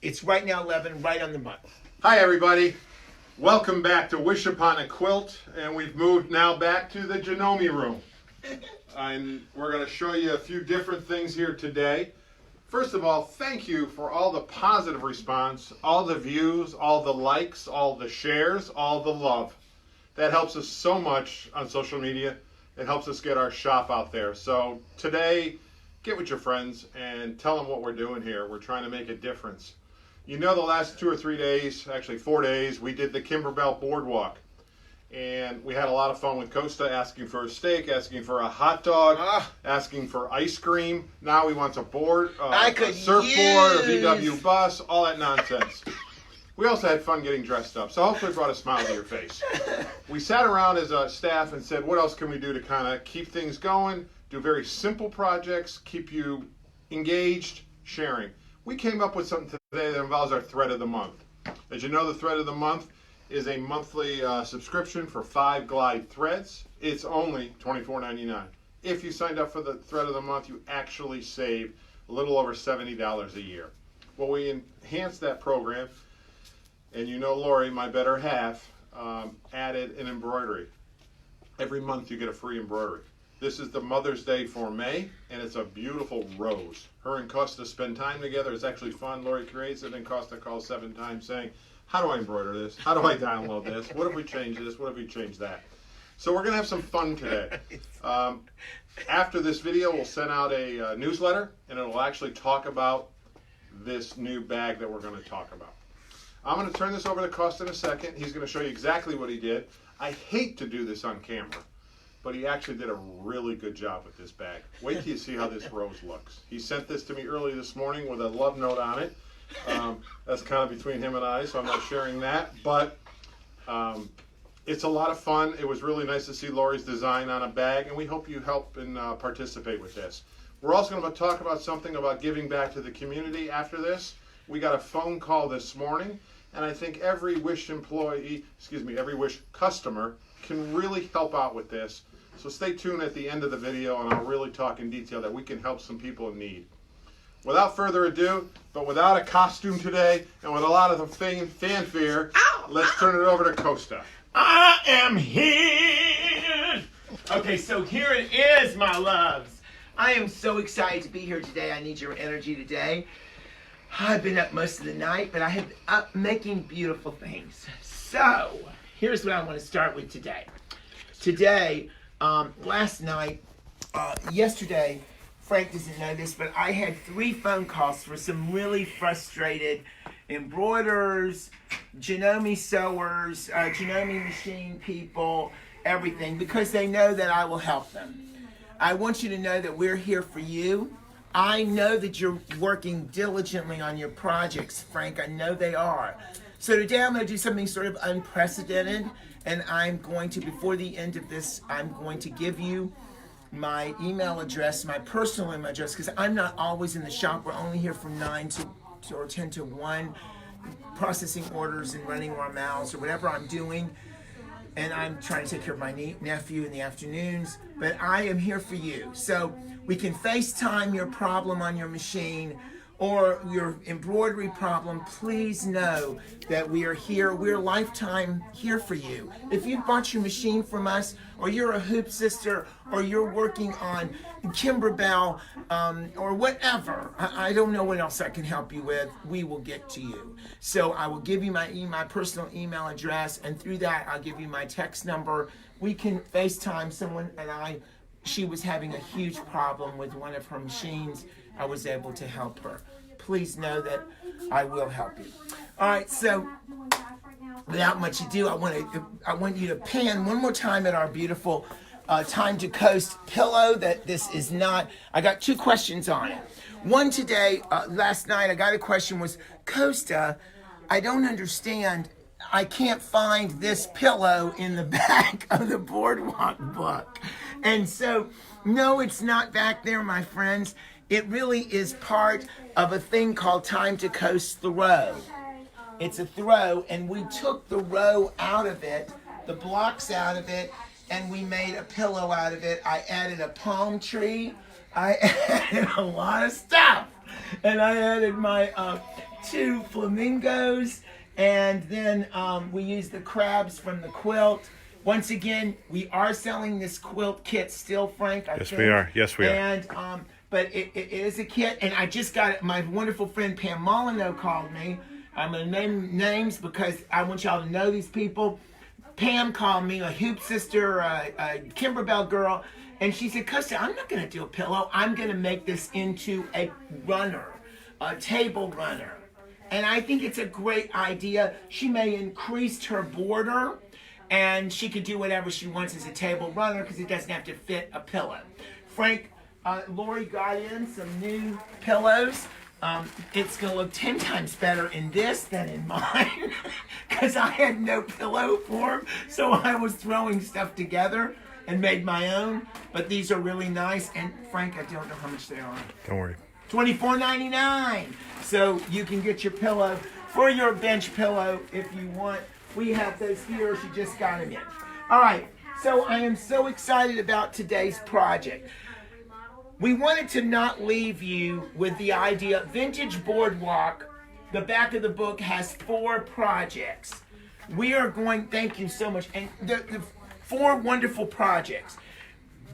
It's right now 11, right on the month. Hi everybody, welcome back to Wish Upon a Quilt, and we've moved now back to the Janome room. And we're going to show you a few different things here today. First of all, thank you for all the positive response, all the views, all the likes, all the shares, all the love. That helps us so much on social media. It helps us get our shop out there. So today, get with your friends and tell them what we're doing here. We're trying to make a difference. You know, the last 2 or 3 days, actually 4 days, we did the Kimberbell Boardwalk. And we had a lot of fun with Costa, asking for a steak, asking for a hot dog, asking for ice cream. Now he wants a board, a surfboard, a VW bus, all that nonsense. We also had fun getting dressed up, so hopefully it brought a smile to your face. We sat around as a staff and said, what else can we do to kind of keep things going, do very simple projects, keep you engaged, sharing. We came up with something today that involves our thread of the month. As you know, the thread of the month is a monthly subscription for 5 glide threads. It's only $24.99. If you signed up for the thread of the month, you actually save a little over $70 a year. Well, we enhanced that program, and you know Lori, my better half, added an embroidery. Every month you get a free embroidery. This is the Mother's Day for May, and it's a beautiful rose. Her and Costa spend time together. It's actually fun. Lori creates it, and Costa calls 7 times saying, how do I embroider this? How do I download this? What if we change this? What if we change that? So we're going to have some fun today. After this video, we'll send out a newsletter, and it will actually talk about this new bag that we're going to talk about. I'm going to turn this over to Costa in a second. He's going to show you exactly what he did. I hate to do this on camera, but he actually did a really good job with this bag. Wait till you see how this rose looks. He sent this to me early this morning with a love note on it. That's kind of between him and I, so I'm not sharing that. But it's a lot of fun. It was really nice to see Lori's design on a bag, and we hope you help and participate with this. We're also going to talk about something about giving back to the community after this. We got a phone call this morning, and I think every Wish employee, every Wish customer can really help out with this. So stay tuned at the end of the video, and I'll really talk in detail that we can help some people in need. Without further ado, but without a costume today, and with a lot of the fanfare, let's turn it over to Costa. I am here. Okay, so here it is, my loves. I am so excited to be here today. I need your energy today. I've been up most of the night, but I have been up making beautiful things. So, here's what I want to start with today. Today, yesterday, Frank doesn't know this, but I had 3 phone calls for some really frustrated embroiderers, Janome sewers, Janome machine people, everything, because they know that I will help them. I want you to know that we're here for you. I know that you're working diligently on your projects, Frank. I know they are. So today I'm going to do something sort of unprecedented, and I'm going to, before the end of this, I'm going to give you my email address, my personal email address, because I'm not always in the shop. We're only here from 9 or 10 to 1, processing orders and running our mouths or whatever I'm doing. And I'm trying to take care of my nephew in the afternoons, but I am here for you. So we can FaceTime your problem on your machine or your embroidery problem. Please know that we are here. We're lifetime here for you. If you bought your machine from us, or you're a hoop sister, or you're working on Kimberbell, or whatever, I don't know what else I can help you with, we will get to you. So I will give you my personal email address, and through that I'll give you my text number. We can FaceTime someone, and she was having a huge problem with one of her machines. I was able to help her. Please know that I will help you. All right, so without much ado, I want you to pan one more time at our beautiful Time to Coast pillow. That this is not. I got 2 questions on it. One today, last night, I got a question was, Costa, I don't understand. I can't find this pillow in the back of the Boardwalk book. And so, no, it's not back there, my friends. It really is part of a thing called Time to Coast throw. It's a throw, and we took the row out of it, the blocks out of it, and we made a pillow out of it. I added a palm tree. I added a lot of stuff. And I added my 2 flamingos, and then we use the crabs from the quilt. Once again, we are selling this quilt kit still, Frank. I Yes, think. we are. Yes, we are. And but it is a kit, and I just got it. My wonderful friend Pam Molyneux called me. I'm gonna name names because I want y'all to know these people. Pam called me, a hoop sister, a Kimberbell girl, and she said, "Costa, I'm not gonna do a pillow. I'm gonna make this into a runner, a table runner." And I think it's a great idea. She may increase her border, and she could do whatever she wants as a table runner because it doesn't have to fit a pillow. Frank, Lori got in some new pillows. It's going to look 10 times better in this than in mine because I had no pillow form, so I was throwing stuff together and made my own. But these are really nice, and Frank, I don't know how much they are. Don't worry. $24.99. So you can get your pillow for your bench pillow if you want. We have those here. She just got them in. All right. So I am so excited about today's project. We wanted to not leave you with the idea. Vintage Boardwalk, the back of the book has 4 projects. We are going, thank you so much, and the 4 wonderful projects.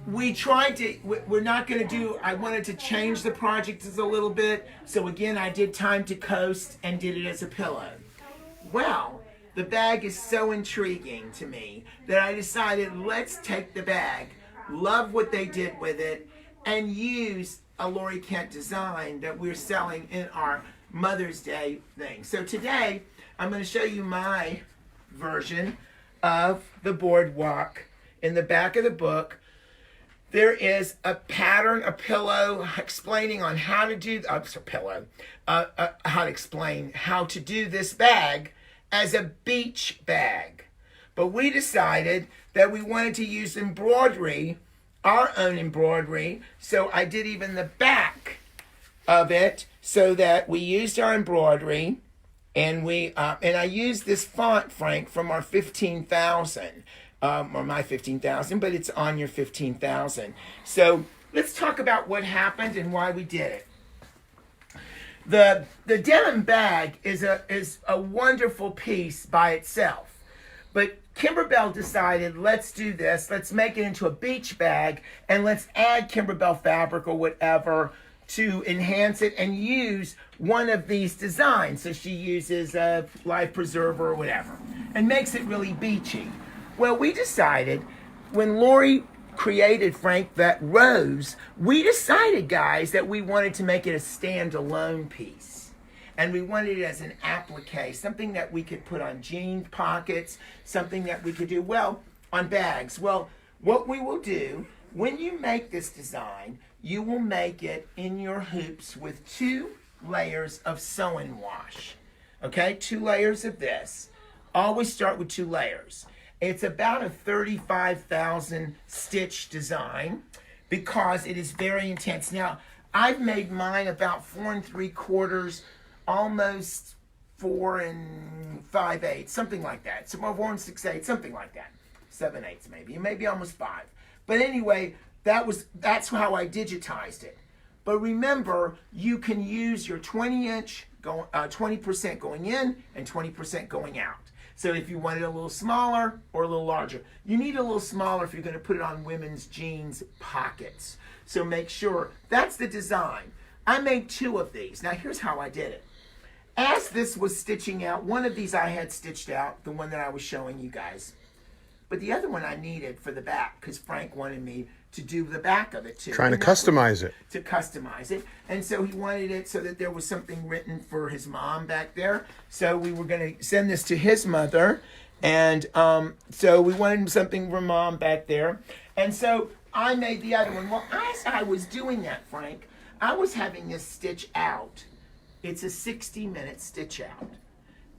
We tried to, we're not going to do, I wanted to change the projects a little bit. So again, I did Time to Coast and did it as a pillow. Well, the bag is so intriguing to me that I decided let's take the bag, love what they did with it, and use a Lori Kent design that we're selling in our Mother's Day thing. So today, I'm going to show you my version of the boardwalk. In the back of the book, there is a pattern, a pillow, explaining on how to do, how to explain how to do this bag as a beach bag. But we decided that we wanted to use embroidery, our own embroidery, so I did even the back of it so that we used our embroidery, and I used this font, Frank, from our 15,000, or my 15,000, but it's on your 15,000. So let's talk about what happened and why we did it. The denim bag is a wonderful piece by itself. But Kimberbell decided, let's do this. Let's make it into a beach bag, and let's add Kimberbell fabric or whatever to enhance it and use one of these designs. So she uses a life preserver or whatever and makes it really beachy. Well, we decided when Lori created, Frank, that rose, we decided, guys, that we wanted to make it a standalone piece. And we wanted it as an applique, something that we could put on jean pockets, something that we could do, well, on bags. Well, what we will do, when you make this design, you will make it in your hoops with 2 layers of sewing wash. Okay, 2 layers of this. Always start with 2 layers. It's about a 35,000 stitch design because it is very intense. Now, I've made mine about 4 3/4, almost 4 5/8, something like that. So 4 6/8, something like that. 7/8 maybe, maybe almost 5. But anyway, that's how I digitized it. But remember, you can use your 20-inch, 20% going in and 20% going out. So if you want it a little smaller or a little larger, you need a little smaller if you're going to put it on women's jeans pockets. So make sure that's the design. I made 2 of these. Now here's how I did it. As this was stitching out, one of these I had stitched out, the one that I was showing you guys. But the other one I needed for the back because Frank wanted me to do the back of it too. Trying to customize it. To customize it. And so he wanted it so that there was something written for his mom back there. So we were going to send this to his mother. And so we wanted something for mom back there. And so I made the other one. Well, as I was doing that, Frank, I was having this stitch out. It's a 60-minute stitch out.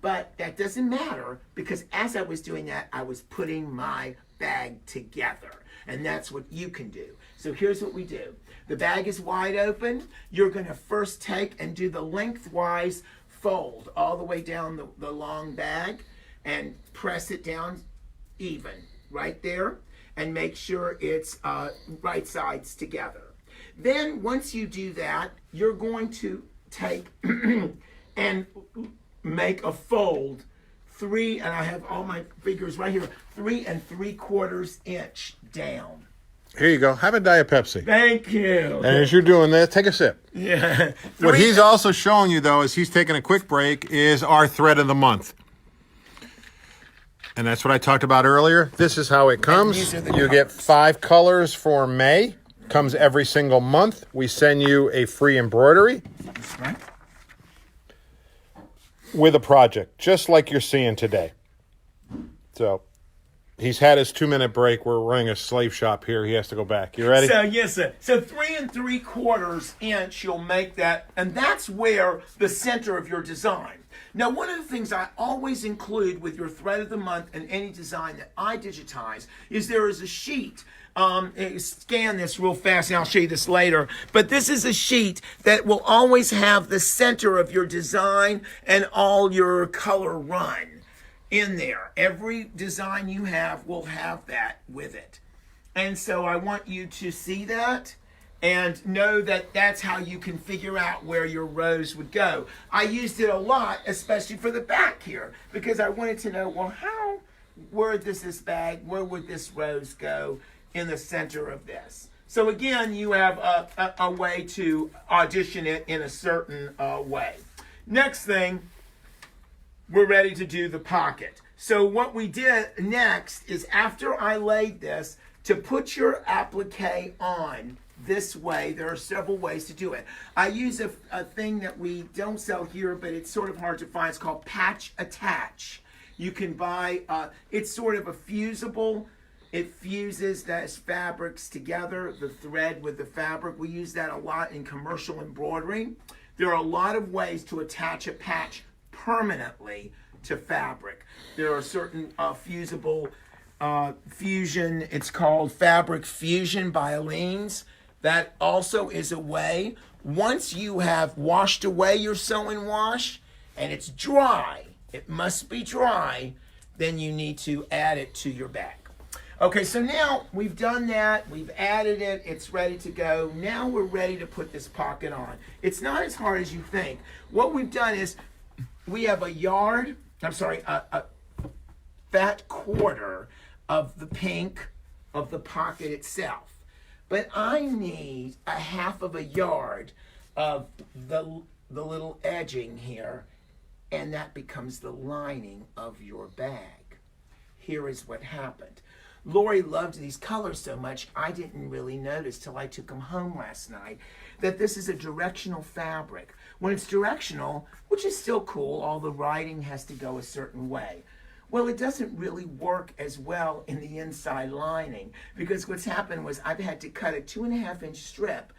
But that doesn't matter because as I was doing that, I was putting my bag together. And that's what you can do. So here's what we do. The bag is wide open. You're going to first take and do the lengthwise fold all the way down the long bag and press it down even right there and make sure it's right sides together. Then once you do that, you're going to take and make a fold 3, and I have all my figures right here, 3 3/4 inch down. Here you go. Have a Diet Pepsi. Thank you. And as you're doing that, take a sip. Yeah. What he's also showing you, though, as he's taking a quick break, is our thread of the month. And that's what I talked about earlier. This is how it comes. You get 5 colors for May. Comes every single month. We send you a free embroidery. That's right. With a project, just like you're seeing today. So he's had his 2-minute break. We're running a slave shop here. He has to go back. You ready? So, yes, sir. So 3 3/4 inch, you'll make that, and that's where the center of your design. Now, one of the things I always include with your thread of the month and any design that I digitize is there is a sheet. Scan this real fast, and I'll show you this later. But this is a sheet that will always have the center of your design and all your color run in there. Every design you have will have that with it. And so I want you to see that and know that that's how you can figure out where your rows would go. I used it a lot, especially for the back here, because I wanted to know, well, where does this bag, where would this rose go in the center of this? So again, you have a way to audition it in a certain way. Next thing, we're ready to do the pocket. So what we did next is, after I laid this, to put your applique on this way, there are several ways to do it. I use a thing that we don't sell here, but it's sort of hard to find. It's called patch attach. You can buy, it's sort of a fusible. It fuses those fabrics together, the thread with the fabric. We use that a lot in commercial embroidery. There are a lot of ways to attach a patch permanently to fabric. There are certain fusible fusion, it's called fabric fusion by Aleene's. That also is a way. Once you have washed away your sewing wash and it's dry, it must be dry, then you need to add it to your bag. Okay, so now we've done that, we've added it, it's ready to go. Now we're ready to put this pocket on. It's not as hard as you think. What we've done is we have a fat quarter of the pink of the pocket itself. But I need a 1/2 yard of the little edging here, and that becomes the lining of your bag. Here is what happened. Lori loved these colors so much, I didn't really notice till I took them home last night, that this is a directional fabric. When it's directional, which is still cool, all the writing has to go a certain way. Well, it doesn't really work as well in the inside lining, because what's happened was I've had to cut a 2.5 inch strip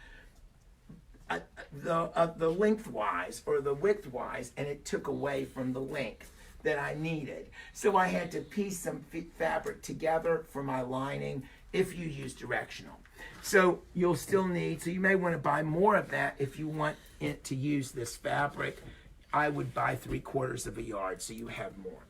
the lengthwise or the widthwise, and it took away from the length that I needed. So I had to piece some fabric together for my lining if you use directional. So you'll still need, so you may want to buy more of that if you want it to use this fabric. I would buy 3/4 yard so you have more.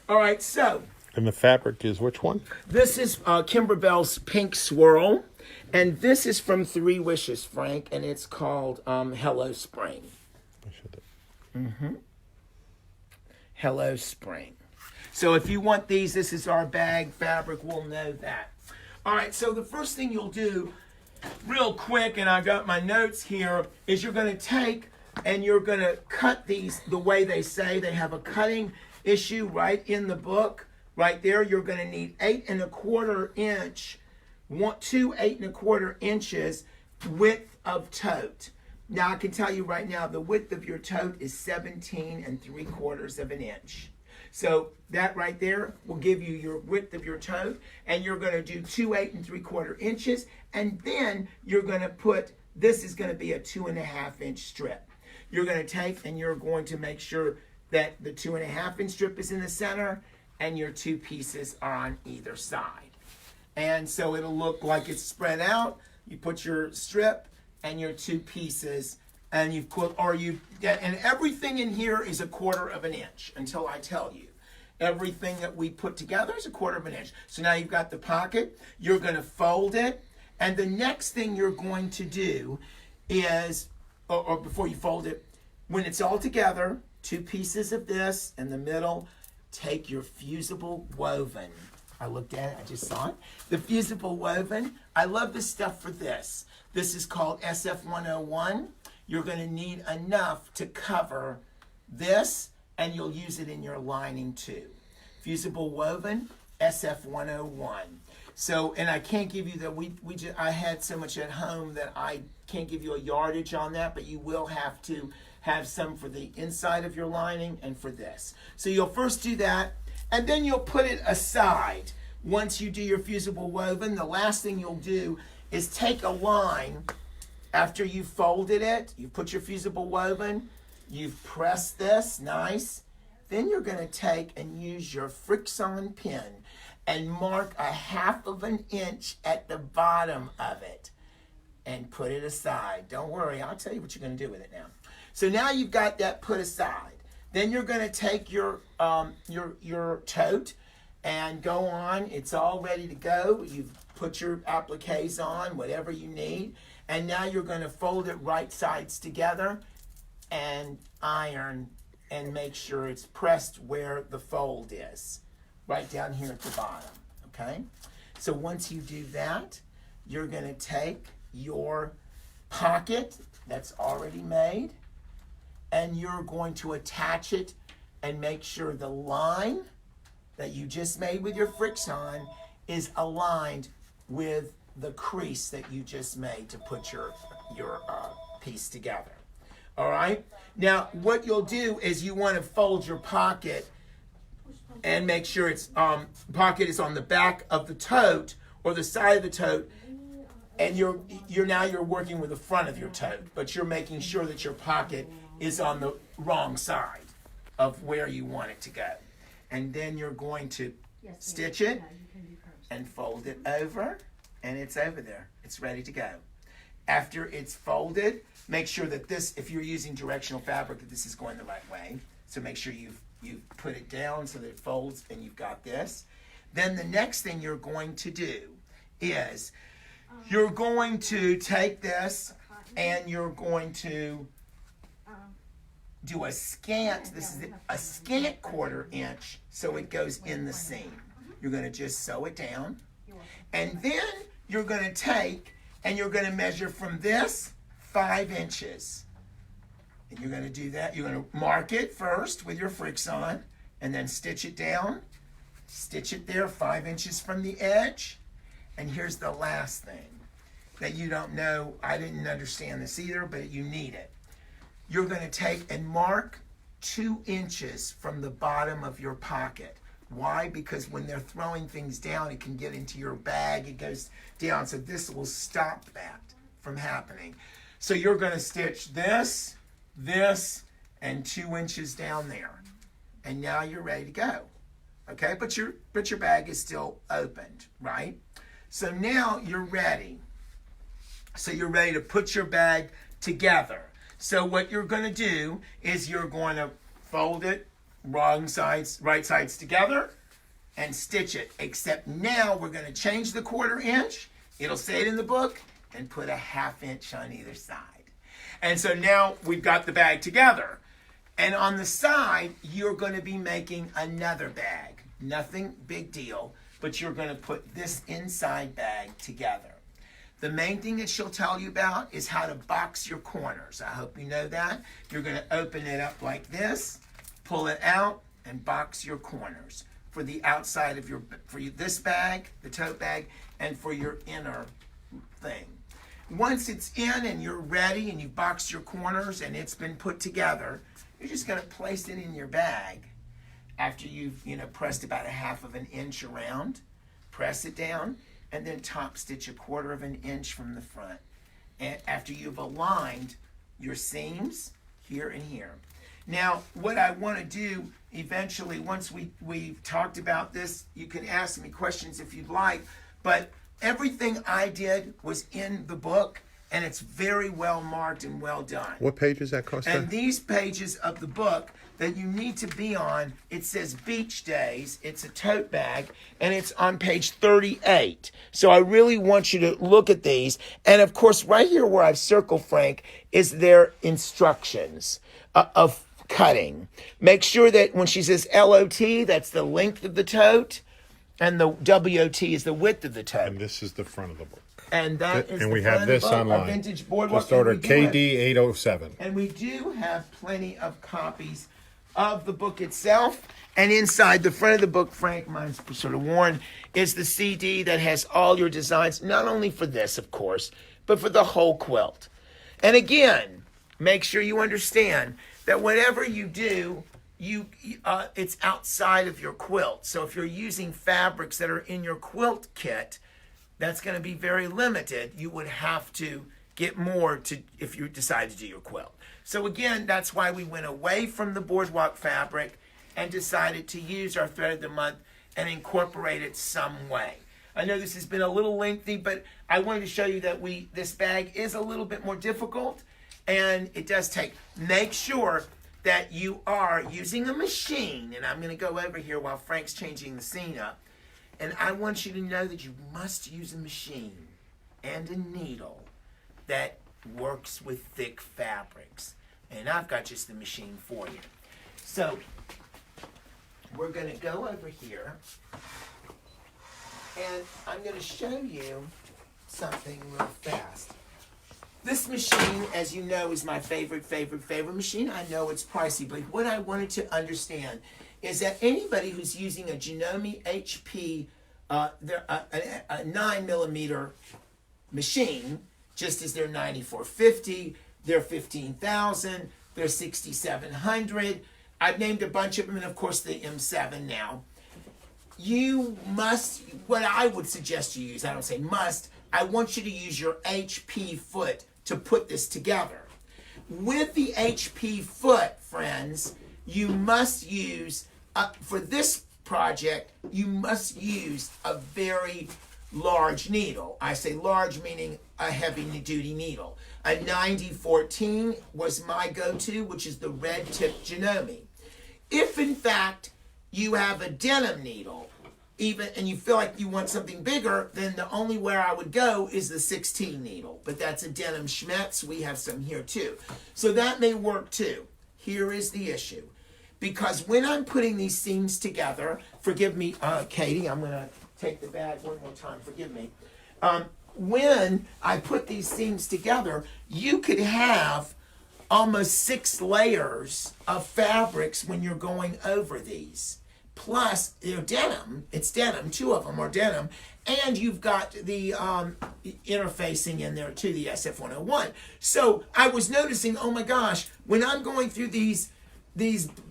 All right, so. And the fabric is which one? This is Kimberbell's Pink Swirl, and this is from 3 Wishes, Frank, and it's called Hello Spring. Hello Spring. So if you want these, this is our bag fabric, we'll know that. All right, so the first thing you'll do real quick, and I got my notes here, is you're going to take and you're going to cut these the way they say. They have a cutting issue right in the book. Right there, you're going to need 8 1/4 inch, 2 8 1/4 inches width of tote. Now I can tell you right now, the width of your tote is 17 3/4 inch. So that right there will give you your width of your tote, and you're going to do 2 8 3/4 inches, and then you're going to put, this is going to be a 2.5 inch strip. You're going to take and you're going to make sure that the 2.5 inch strip is in the center and your 2 pieces are on either side. And so it'll look like it's spread out. You put your strip and your 2 pieces, and you've put, and everything in here is 1/4 inch until I tell you. Everything that we put together is 1/4 inch. So now you've got the pocket, you're gonna fold it, and the next thing you're going to do is, or before you fold it, when it's all together, 2 pieces of this in the middle. Take your fusible woven. I looked at it, I just saw it. The fusible woven, I love this stuff for this. This is called SF101. You're going to need enough to cover this, and you'll use it in your lining too. Fusible woven, SF101. So, and I can't give you the, I had so much at home that I can't give you a yardage on that, but you will have to have some for the inside of your lining and for this. So you'll first do that, and then you'll put it aside. Once you do your fusible woven, the last thing you'll do is take a line after you've folded it, you put your fusible woven, you've pressed this, nice. Then you're gonna take and use your Frixion pen and mark a 1/2 inch at the bottom of it and put it aside. Don't worry, I'll tell you what you're gonna do with it now. So now you've got that put aside. Then you're gonna take your tote and go on. It's all ready to go. You've put your appliques on, whatever you need. And now you're gonna fold it right sides together and iron and make sure it's pressed where the fold is, right down here at the bottom, okay? So once you do that, you're gonna take your pocket that's already made, and you're going to attach it and make sure the line that you just made with your Frixion is aligned with the crease that you just made to put your piece together. All right? Now, what you'll do is you want to fold your pocket and make sure it's pocket is on the back of the tote or the side of the tote, and you're working with the front of your tote, but you're making sure that your pocket is on the wrong side of where you want it to go. And then you're going to stitch it and fold it over, and it's over there. It's ready to go. After it's folded, make sure that this, if you're using directional fabric, that this is going the right way. So make sure you put it down so that it folds and you've got this. Then the next thing you're going to do is you're going to take this and you're going to do a scant, this is a scant 1/4 inch so it goes in the seam. You're going to just sew it down. And then you're going to take and you're going to measure from this 5 inches. And you're going to do that. You're going to mark it first with your Frixion and then stitch it down. Stitch it there 5 inches from the edge. And here's the last thing that you don't know. I didn't understand this either, but you need it. You're going to take and mark 2 inches from the bottom of your pocket. Why? Because when they're throwing things down, it can get into your bag. It goes down. So this will stop that from happening. So you're going to stitch this, this, and 2 inches down there. And now you're ready to go. Okay? But your bag is still opened, right? So now you're ready. So you're ready to put your bag together. So what you're going to do is you're going to fold it right sides together and stitch it. Except now we're going to change the 1/4 inch. It'll say it in the book, and put a 1/2 inch on either side. And so now we've got the bag together. And on the side, you're going to be making another bag. Nothing big deal, but you're going to put this inside bag together. The main thing that she'll tell you about is how to box your corners. I hope you know that. You're going to open it up like this, pull it out, and box your corners for the outside of this bag, the tote bag, and for your inner thing. Once it's in and you're ready and you've boxed your corners and it's been put together, you're just going to place it in your bag after you've pressed about a 1/2 inch around. Press it down, and then top stitch a 1/4 inch from the front. And after you've aligned your seams here and here. Now, what I want to do eventually, once we've talked about this, you can ask me questions if you'd like, but everything I did was in the book, and it's very well marked and well done. What page is that, Costa? And these pages of the book that you need to be on, it says Beach Days. It's a tote bag, and it's on page 38. So I really want you to look at these. And of course, right here where I've circled, Frank, is their instructions of cutting. Make sure that when she says LOT, that's the length of the tote, and the WOT is the width of the tote. And this is the front of the book. And that is And the we front have of the this book, online. a vintage boardwalk. Just order And we do have- KD 807. And we do have plenty of copies of the book itself. And inside the front of the book, Frank, mine's sort of worn, is the CD that has all your designs, not only for this, of course, but for the whole quilt. And again, make sure you understand that whatever you do, it's outside of your quilt. So if you're using fabrics that are in your quilt kit, that's going to be very limited. You would have to get more if you decide to do your quilt. So again, that's why we went away from the boardwalk fabric and decided to use our thread of the month and incorporate it some way. I know this has been a little lengthy, but I wanted to show you that this bag is a little bit more difficult, and it does take. Make sure that you are using a machine, and I'm going to go over here while Frank's changing the scene up. And I want you to know that you must use a machine and a needle that works with thick fabrics. And I've got just the machine for you. So we're going to go over here, and I'm going to show you something real fast. This machine, as you know, is my favorite machine. I know it's pricey, but what I wanted to understand is that anybody who's using a Janome HP, a 9mm machine, just as they're 9450, they're 15,000, they're 6700. I've named a bunch of them, and of course the M7 now. You must, what I would suggest you use, I don't say must, I want you to use your HP foot to put this together. With the HP foot, friends, you must use, for this project, you must use a very large needle. I say large meaning a heavy duty needle. A 9014 was my go-to, which is the red tip Janome. If in fact you have a denim needle, and you feel like you want something bigger, then the only where I would go is the 16 needle. But that's a denim Schmetz. We have some here too. So that may work too. Here is the issue. Because when I'm putting these seams together, forgive me, Katie, I'm going to take the bag one more time, forgive me. When I put these seams together, you could have almost 6 layers of fabrics when you're going over these. Plus, they're denim, it's denim, 2 of them are denim, and you've got the interfacing in there too, the SF101. So I was noticing, oh my gosh, when I'm going through these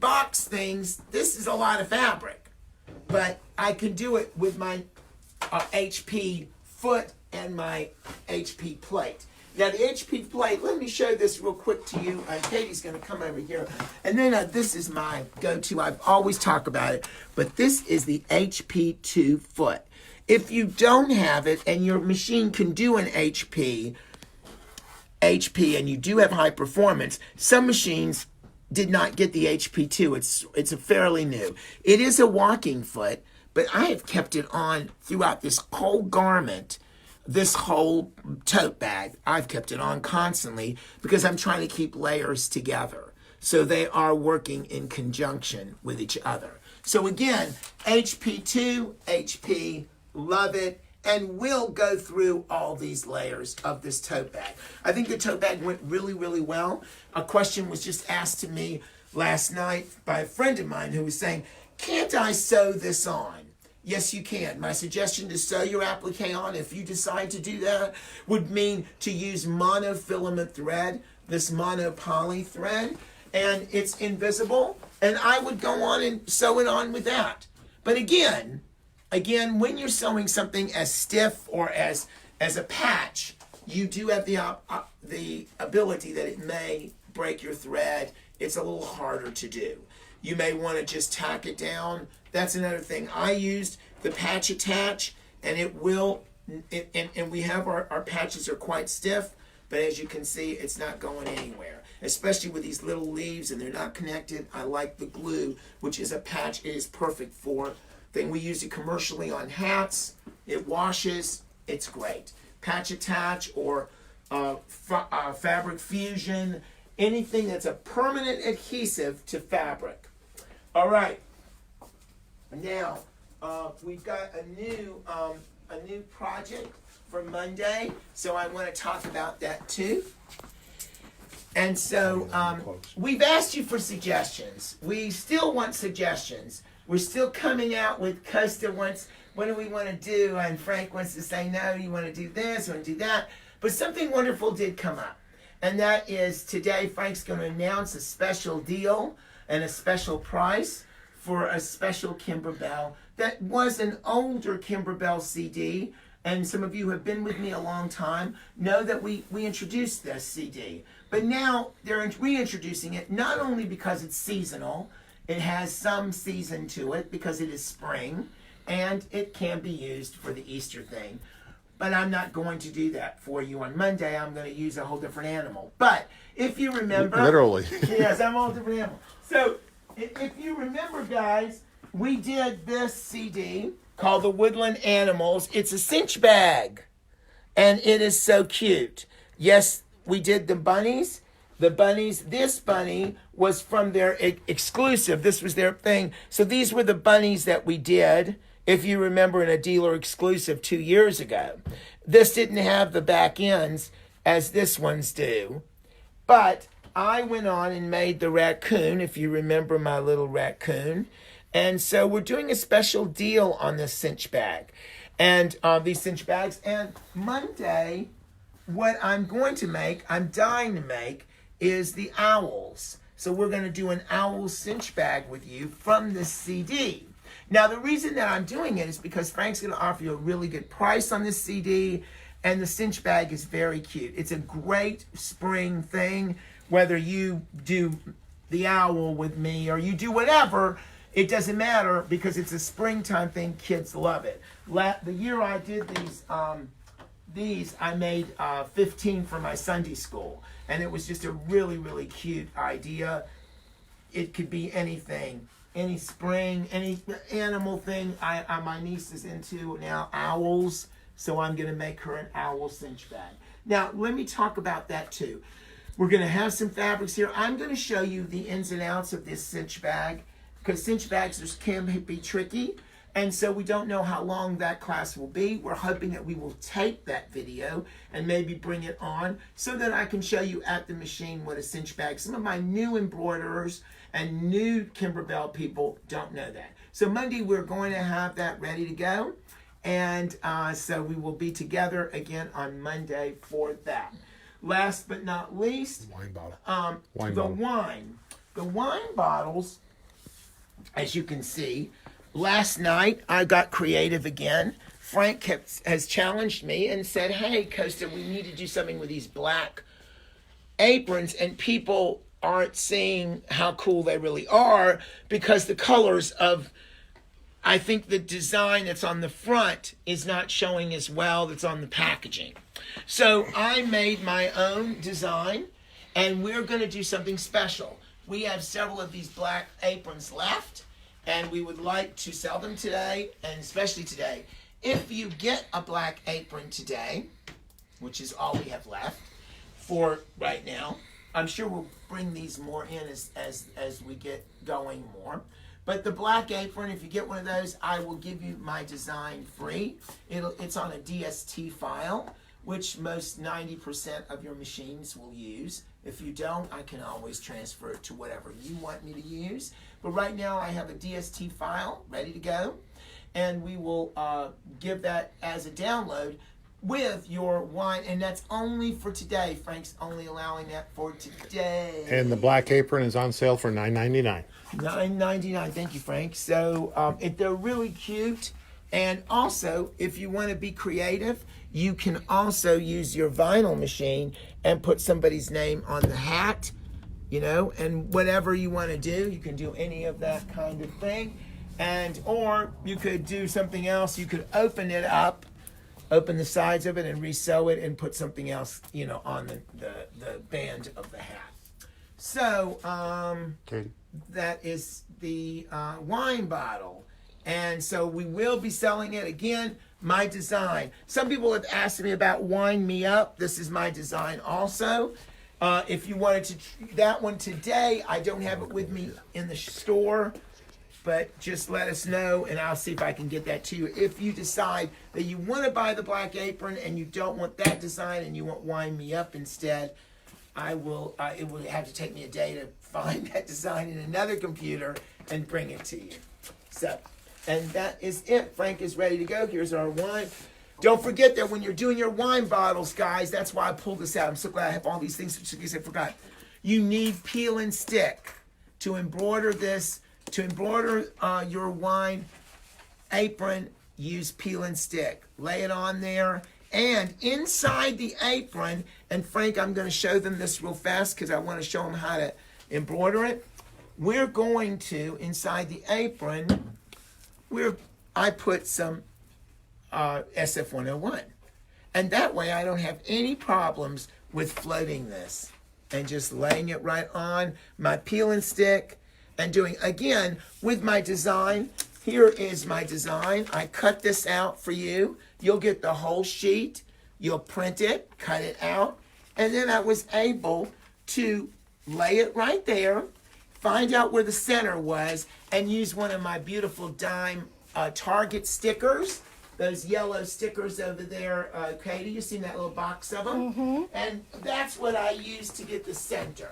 box things, this is a lot of fabric. But I can do it with my HP foot and my HP plate. Now the HP plate, let me show this real quick to you. Katie's going to come over here. And then this is my go-to. I've always talked about it. But this is the HP2 foot. If you don't have it and your machine can do an HP and you do have high performance, some machines did not get the HP2. It's a fairly new. It is a walking foot, but I have kept it on throughout this whole garment. This whole tote bag, I've kept it on constantly because I'm trying to keep layers together. So they are working in conjunction with each other. So again, HP2, HP, love it, and we'll go through all these layers of this tote bag. I think the tote bag went really, really well. A question was just asked to me last night by a friend of mine who was saying, can't I sew this on? Yes, you can. My suggestion to sew your applique on, if you decide to do that, would mean to use monofilament thread, this monopoly thread, and it's invisible, and I would go on and sew it on with that. But again, when you're sewing something as stiff or as a patch, you do have the ability that it may break your thread. It's a little harder to do. You may want to just tack it down. That's another thing. I used the patch attach, and and we have our patches are quite stiff, but as you can see, it's not going anywhere. Especially with these little leaves and they're not connected. I like the glue, which is a patch. It is perfect for thing. We use it commercially on hats. It washes. It's great. Patch attach or fabric fusion anything that's a permanent adhesive to fabric. All right. Now, we've got a new project for Monday, so I want to talk about that too. And so we've asked you for suggestions. We still want suggestions. We're still coming out with Costa wants, what do we want to do? And Frank wants to say, no, you want to do this, you want to do that. But something wonderful did come up. And that is today Frank's going to announce a special deal and a special price for a special Kimberbell that was an older Kimberbell CD. And some of you who have been with me a long time know that we introduced this CD. But now they're reintroducing it, not only because it's seasonal, it has some season to it because it is spring, and it can be used for the Easter thing. But I'm not going to do that for you on Monday. I'm going to use a whole different animal. But if you remember... Literally. Yes, I'm a whole different animal. So if you remember, guys, we did this CD called The Woodland Animals. It's a cinch bag, and it is so cute. Yes, we did the bunnies. The bunnies, this bunny was from their exclusive. This was their thing. So these were the bunnies that we did, if you remember, in a dealer exclusive 2 years ago. This didn't have the back ends as this ones do. But I went on and made the raccoon, if you remember my little raccoon. And so we're doing a special deal on this cinch bag and these cinch bags. And Monday, what I'm going to make, I'm dying to make, is the owls. So we're going to do an owl cinch bag with you from this CD. Now, the reason that I'm doing it is because Frank's going to offer you a really good price on this CD, and the cinch bag is very cute. It's a great spring thing, whether you do the owl with me or you do whatever. It doesn't matter because it's a springtime thing. Kids love it. The year I did these I made 15 for my Sunday school. And it was just a really, really cute idea. It could be anything. Any spring, any animal thing. My niece is into now owls. So I'm going to make her an owl cinch bag. Now, let me talk about that too. We're going to have some fabrics here. I'm going to show you the ins and outs of this cinch bag, because cinch bags can be tricky, and so we don't know how long that class will be. We're hoping that we will tape that video and maybe bring it on so that I can show you at the machine what a cinch bag. Some of my new embroiderers and new Kimberbell people don't know that. So Monday we're going to have that ready to go, and so we will be together again on Monday for that. Last but not least, Wine bottle. The wine bottles. As you can see, last night I got creative again. Frank has challenged me and said, hey, Costa, we need to do something with these black aprons, and people aren't seeing how cool they really are because the colors of, I think the design that's on the front is not showing as well that's on the packaging. So I made my own design, and we're going to do something special. We have several of these black aprons left, and we would like to sell them today, and especially today. If you get a black apron today, which is all we have left for right now, I'm sure we'll bring these more in as we get going more. But the black apron, if you get one of those, I will give you my design free. It's on a DST file, which most 90% of your machines will use. If you don't, I can always transfer it to whatever you want me to use. But right now I have a DST file ready to go, and we will give that as a download with your wine, and that's only for today. Frank's only allowing that for today. And the black apron is on sale for $9.99. $9.99. Thank you, Frank. So they're really cute. And also, if you want to be creative, you can also use your vinyl machine and put somebody's name on the hat, you know, and whatever you want to do, you can do any of that kind of thing. And or you could do something else. You could open it up, open the sides of it and resew it and put something else, you know, on the band of the hat. So that is the wine bottle. And so we will be selling it. Again, my design. Some people have asked me about Wine Me Up. This is my design also. If you wanted that one today, I don't have it with me in the store, but just let us know and I'll see if I can get that to you. If you decide that you want to buy the black apron and you don't want that design and you want Wind Me Up instead, I will. It would have to take me a day to find that design in another computer and bring it to you. So, and that is it. Frank is ready to go. Here's our wine. Don't forget that when you're doing your wine bottles, guys, that's why I pulled this out. I'm so glad I have all these things just in case I forgot. You need peel and stick to embroider this. To embroider your wine apron, use peel and stick. Lay it on there. And inside the apron, and Frank, I'm going to show them this real fast because I want to show them how to embroider it. We're going to, inside the apron, I put some SF-101. And that way I don't have any problems with floating this. And just laying it right on my peel and stick and doing, again, with my design. Here is my design. I cut this out for you. You'll get the whole sheet. You'll print it, cut it out. And then I was able to lay it right there, find out where the center was, and use one of my beautiful dime Target stickers. Those yellow stickers over there, Katie, you seen that little box of them? Mm-hmm. And that's what I used to get the center.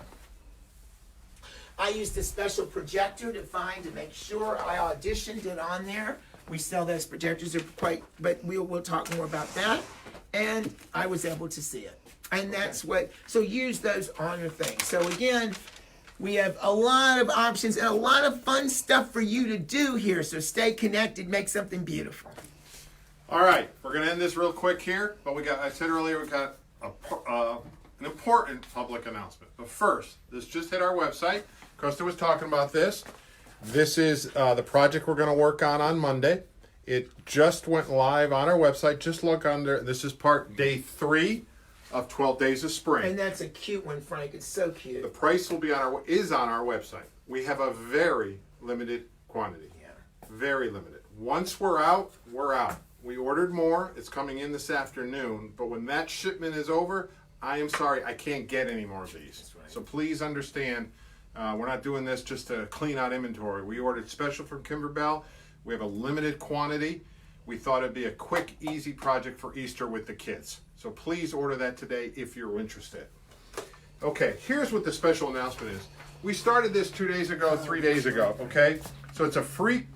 I used a special projector to make sure I auditioned it on there. We sell those projectors, are quite, but we'll talk more about that. And I was able to see it. And that's what, so use those on your thing. So again, we have a lot of options and a lot of fun stuff for you to do here. So stay connected, make something beautiful. All right, we're going to end this real quick here, but I said earlier, we got an important public announcement. But first, this just hit our website. Costa was talking about this. This is the project we're going to work on Monday. It just went live on our website. Just look under, this is day 3 of 12 Days of Spring. And that's a cute one, Frank. It's so cute. The price will be on our website. We have a very limited quantity. Yeah. Very limited. Once we're out, we're out. We ordered more. It's coming in this afternoon. But when that shipment is over, I am sorry, I can't get any more of these. That's right. So please understand, we're not doing this just to clean out inventory. We ordered special from Kimberbell. We have a limited quantity. We thought it'd be a quick, easy project for Easter with the kids. So please order that today if you're interested. Okay, here's what the special announcement is. We started this 2 days ago, 3 days ago, okay? So it's a free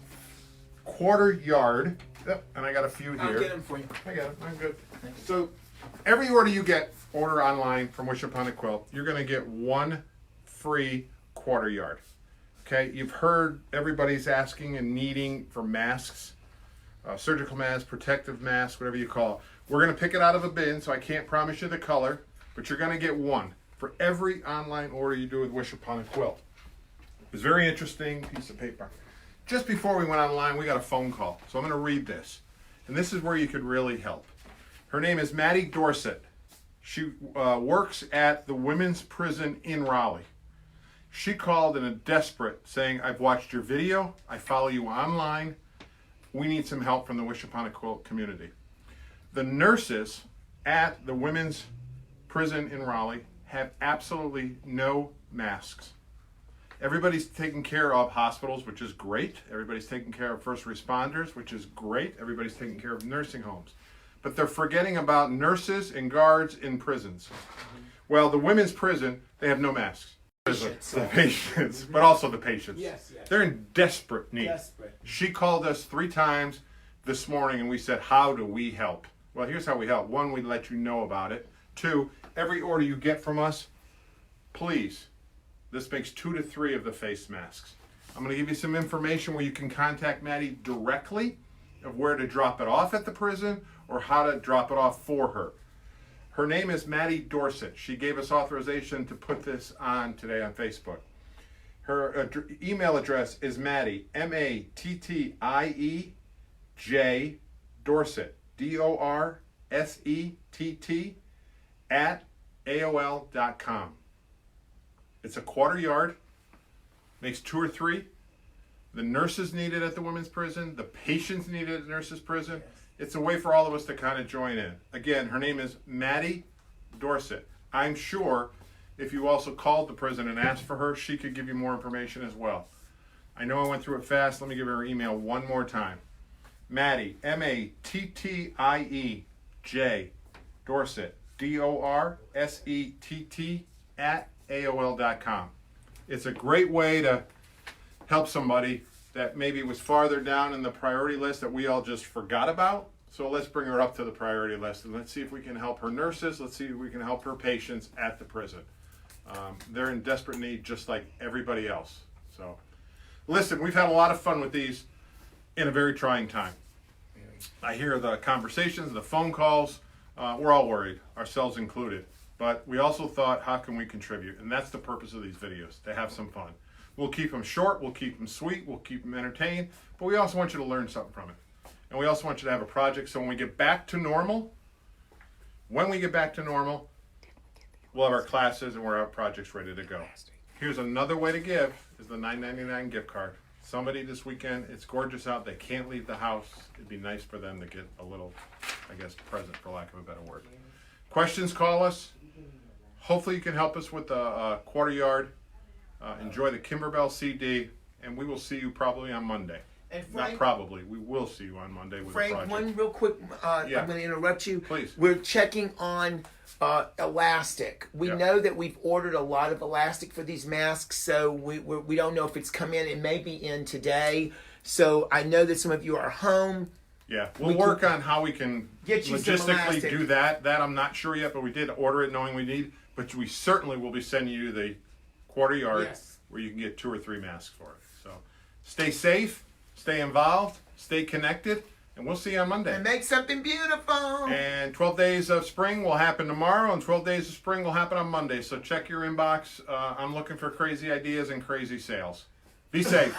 quarter yard. Yep, and I got a few here. I'll get them for you. I got them. I'm good. So every order you get, order online from wishuponaquilt, you're going to get one free quarter yard. Okay, you've heard everybody's asking and needing for masks, surgical masks, protective masks, whatever you call it. We're going to pick it out of a bin, so I can't promise you the color, but you're going to get one for every online order you do with wishuponaquilt. It was a very interesting piece of paper. Just before we went online, we got a phone call. So I'm going to read this. And this is where you could really help. Her name is Maddie Dorset. She works at the women's prison in Raleigh. She called in a desperate, saying, I've watched your video. I follow you online. We need some help from the wishuponaquilt community. The nurses at the women's prison in Raleigh have absolutely no masks. Everybody's taking care of hospitals, which is great. Everybody's taking care of first responders, which is great. Everybody's taking care of nursing homes. But they're forgetting about nurses and guards in prisons. Well, the women's prison, they have no masks. The patients, but also the patients. Yes, yes. They're in desperate need. Desperate. She called us 3 times this morning and we said, how do we help? Well, here's how we help. 1, we let you know about it. 2, every order you get from us, please, this makes 2 to 3 of the face masks. I'm going to give you some information where you can contact Maddie directly of where to drop it off at the prison or how to drop it off for her. Her name is Maddie Dorset. She gave us authorization to put this on today on Facebook. Her email address is Maddie, M-A-T-T-I-E-J, Dorset, D-O-R-S-E-T-T, at AOL.com. It's a quarter yard, makes 2 or 3. The nurses need it at the women's prison. The patients need it at the nurses' prison. It's a way for all of us to kind of join in. Again, her name is Maddie Dorset. I'm sure if you also called the prison and asked for her, she could give you more information as well. I know I went through it fast. Let me give her email one more time. Maddie, Mattie, J, Dorsett, DORSETT @AOL.com. It's a great way to help somebody that maybe was farther down in the priority list that we all just forgot about. So let's bring her up to the priority list and let's see if we can help her nurses. Let's see if we can help her patients at the prison. They're in desperate need just like everybody else. So listen, we've had a lot of fun with these in a very trying time. I hear the conversations, the phone calls. We're all worried, ourselves included. But we also thought, how can we contribute? And that's the purpose of these videos, to have some fun. We'll keep them short, we'll keep them sweet, we'll keep them entertained, but we also want you to learn something from it. And we also want you to have a project so when we get back to normal, we'll have our classes and we'll have our projects ready to go. Here's another way to give, is the $9.99 gift card. Somebody this weekend, it's gorgeous out, they can't leave the house. It'd be nice for them to get a little, I guess, present, for lack of a better word. Questions, call us. Hopefully you can help us with the quarter yard. Enjoy the Kimberbell CD, and we will see you probably on Monday. And Frank, not probably, we will see you on Monday with Frank, a project. one real quick, Yeah. I'm going to interrupt you. Please. We're checking on elastic. We Yeah. know that we've ordered a lot of elastic for these masks, so we don't know if it's come in. It may be in today. So I know that some of you are home. Yeah, we'll work on how we can Get you some logistically elastic. do that. That I'm not sure yet, but we did order it knowing we need. But we certainly will be sending you the quarter yard Yes. where you can get 2 or 3 masks for it. So stay safe, stay involved, stay connected, and we'll see you on Monday. And make something beautiful. And 12 days of spring will happen tomorrow, and 12 days of spring will happen on Monday. So check your inbox. I'm looking for crazy ideas and crazy sales. Be safe.